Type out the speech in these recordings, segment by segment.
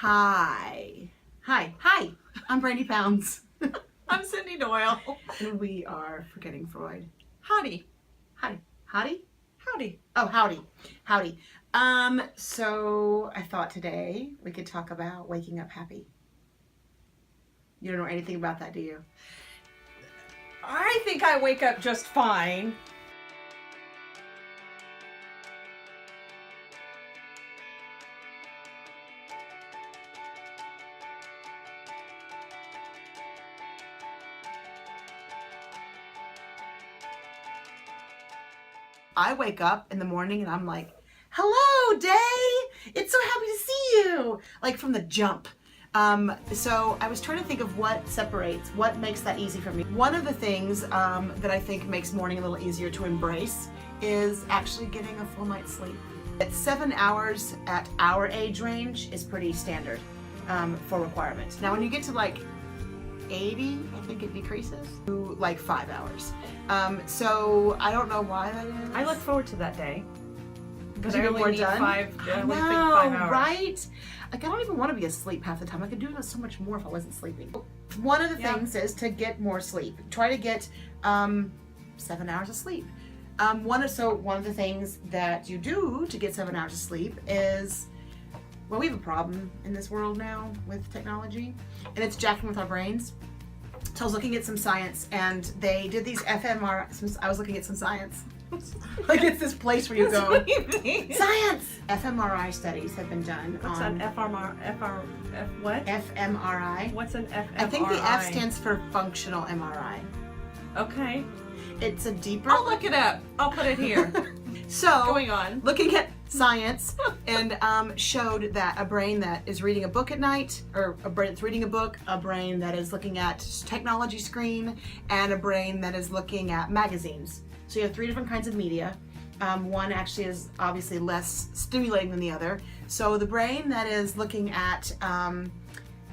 Hi. I'm Brandy Pounds. I'm Cyndi Doyle. And we are Forgetting Freud. Howdy. Howdy? Howdy. Oh, howdy. So I thought today we could talk about waking up happy. You don't know anything about that, do you? I think I wake up just fine. I wake up in the morning and I'm like, hello, day! It's so happy to see you! Like from the jump. So I was trying to think of what separates, what makes that easy for me. One of the things that I think makes morning a little easier to embrace is actually getting a full night's sleep. At 7 hours at our age range is pretty standard for requirements. Now when you get to like 80, I think it decreases to like 5 hours. So I don't know why that is. I look forward to that day. Because I you get only more need done? five hours. Right? Like I don't even want to be asleep half the time. I could do this so much more if I wasn't sleeping. One of the things is to get more sleep. Try to get 7 hours of sleep. One of the things that you do to get 7 hours of sleep is, well, we have a problem in this world now with technology, and it's jacking with our brains. So I was looking at some science, and they did these fMRI. I was looking at some science. Like it's this place where you go. What do you mean? Science! fMRI studies have been done What's on an what? fMRI. What's an fMRI? I think the F stands for functional MRI. Okay. It's a deeper. I'll look it up. I'll put it here. So Going on. looking at science and showed that a brain that is reading a book at night, or a brain that's reading a book, a brain that is looking at technology screen, and a brain that is looking at magazines. So you have 3 different kinds of media. One actually is obviously less stimulating than the other. So the brain that is looking at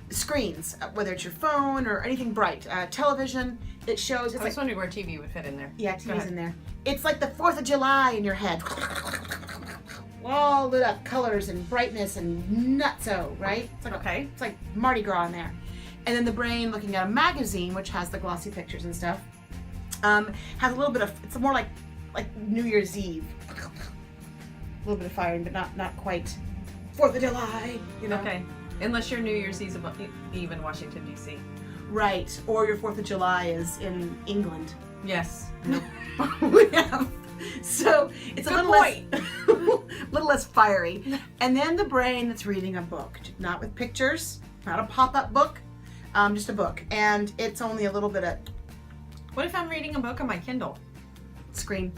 screens, whether it's your phone or anything bright, television, it shows. It's I was wondering where TV would fit in there. yeah, TV's in there. It's like the 4th of July in your head. All lit up colors and brightness and nutso, right? It's like Okay. it's like Mardi Gras in there. And then the brain looking at a magazine, which has the glossy pictures and stuff, has a little bit of, it's more like New Year's Eve. A little bit of firing, but not quite 4th of July, you know? Okay. Unless your New Year's Eve in Washington, D.C. Right, or your 4th of July is in England. Yes. We have. So it's a Good little less fiery. And then the brain that's reading a book, not with pictures, not a pop-up book, just a book. And it's only a little bit of What if I'm reading a book on my Kindle? screen.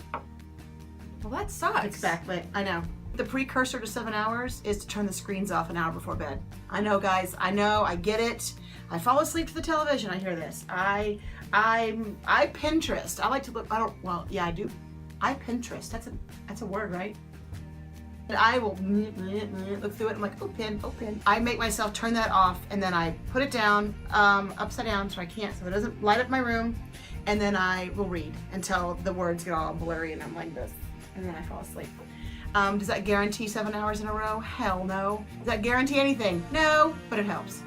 Well, that sucks. It's backlit. I know. The precursor to 7 hours is to turn the screens off an hour before bed. I know, guys. I know. I get it. I fall asleep to the television. I hear this. I Pinterest. I like to look. I do. I Pinterest. That's a word, right? And I will look through it. I'm like, oh pin. I make myself turn that off, and then I put it down upside down so it doesn't light up my room, and then I will read until the words get all blurry and I'm like this, and then I fall asleep. Does that guarantee 7 hours in a row? Hell no. Does that guarantee anything? No, but it helps.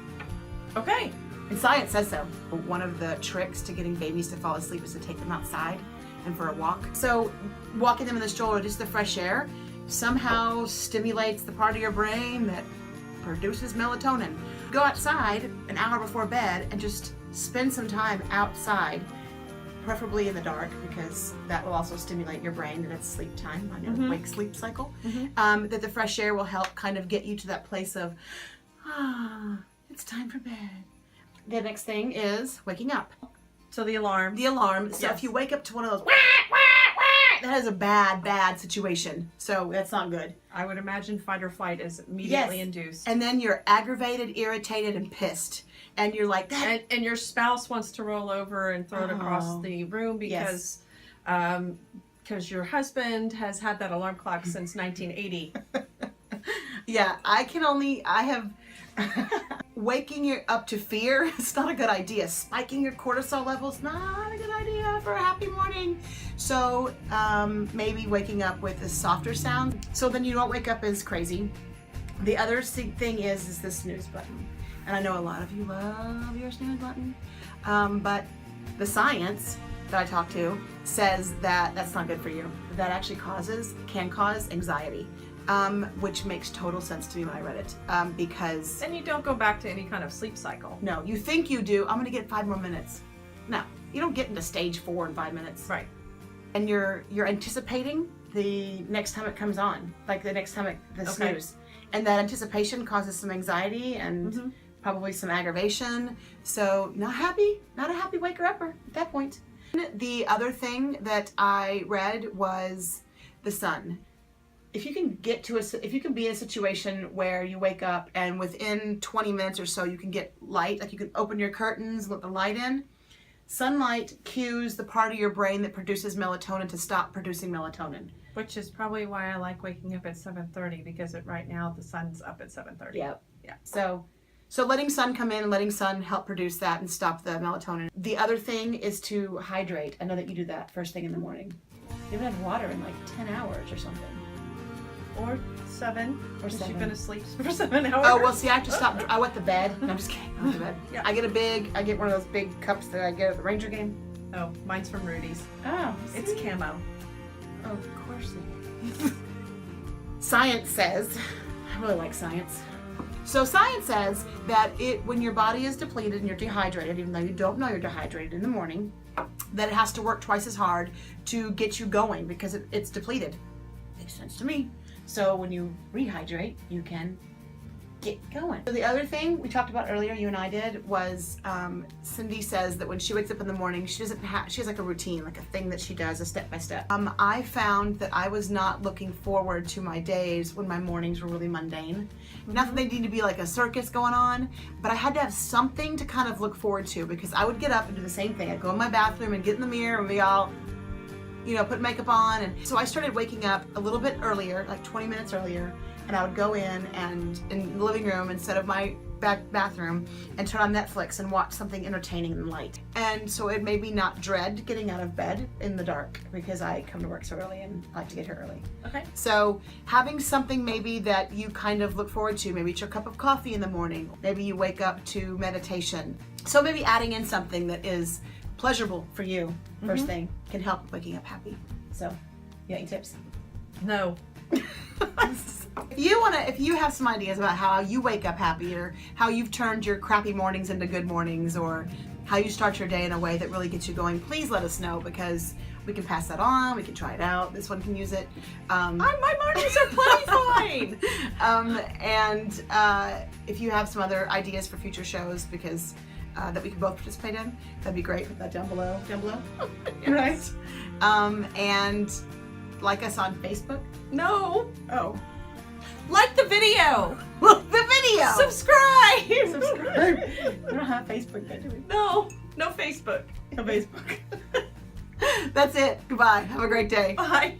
Okay. And science says so. One of the tricks to getting babies to fall asleep is to take them outside and for a walk. So walking them in the stroller, just the fresh air, somehow stimulates the part of your brain that produces melatonin. Go outside an hour before bed and just spend some time outside, preferably in the dark, because that will also stimulate your brain in its sleep time on your wake-sleep cycle. That the fresh air will help kind of get you to that place of, it's time for bed. The next thing is waking up. So the alarm. The alarm. So Yes. if you wake up to one of those, that is a bad situation. So that's not good. I would imagine fight or flight is immediately Yes. induced. And then you're aggravated, irritated, and pissed. And you're like, that. And your spouse wants to roll over and throw it across the room because your husband has had that alarm clock since 1980. Yeah, I have waking you up to fear. It's not a good idea. Spiking your cortisol levels, not a good idea for a happy morning. So maybe waking up with a softer sound. So then you don't wake up as crazy. The other thing is the snooze button. And I know a lot of you love your snooze button, but the science that I talked to says that that's not good for you. That actually can cause anxiety, which makes total sense to me when I read it, because... And you don't go back to any kind of sleep cycle. No, you think you do. I'm gonna get 5 more minutes. No, you don't get into stage 4 in 5 minutes. Right. And you're anticipating the next time it comes on, like the next time the snooze. And that anticipation causes some anxiety and probably some aggravation. So not a happy waker-upper at that point. The other thing that I read was the sun. If you can be in a situation where you wake up and within 20 minutes or so you can get light, like you can open your curtains, let the light in, sunlight cues the part of your brain that produces melatonin to stop producing melatonin. Which is probably why I like waking up at 7:30, because right now the sun's up at 7:30. Yeah. Yeah. So letting sun come in and letting sun help produce that and stop the melatonin. The other thing is to hydrate. I know that you do that first thing in the morning. You haven't had water in like 10 hours or something. Or 7. Or 7. You've been asleep for 7 hours. Oh, well, see, I have to stop. I wet the bed. No, I'm just kidding. I wet the bed. Yeah. I get one of those big cups that I get at the Ranger game. Oh, mine's from Rudy's. Oh, It's camo. Oh, of course it is. Science says, I really like science. So science says that when your body is depleted and you're dehydrated, even though you don't know you're dehydrated in the morning, that it has to work twice as hard to get you going because it's depleted. Makes sense to me. So when you rehydrate, you can get going. So the other thing we talked about earlier, you and I did, was Cyndi says that when she wakes up in the morning, she has like a routine, like a thing that she does, a step by step. I found that I was not looking forward to my days when my mornings were really mundane. Not that they need to be like a circus going on, but I had to have something to kind of look forward to, because I would get up and do the same thing. I'd go in my bathroom and get in the mirror and be all, put makeup on. And so I started waking up a little bit earlier, like 20 minutes earlier, and I would go in the living room instead of my bathroom and turn on Netflix and watch something entertaining and light. And so it made me not dread getting out of bed in the dark, because I come to work so early and I like to get here early. Okay. So having something maybe that you kind of look forward to, maybe it's your cup of coffee in the morning, maybe you wake up to meditation. So maybe adding in something that is pleasurable for you first thing can help with waking up happy. So, you got any tips? No. If you have some ideas about how you wake up happy, or how you've turned your crappy mornings into good mornings, or how you start your day in a way that really gets you going, please let us know, because we can pass that on, we can try it out, this one can use it. My mornings are plenty fine! And if you have some other ideas for future shows, because that we can both participate in, that'd be great. Put that down below. Right? And like us on Facebook. No. Oh. Like the video. Look the video. Subscribe. Subscribe. We don't have Facebook yet, do we? No. No Facebook. No Facebook. That's it. Goodbye. Have a great day. Bye.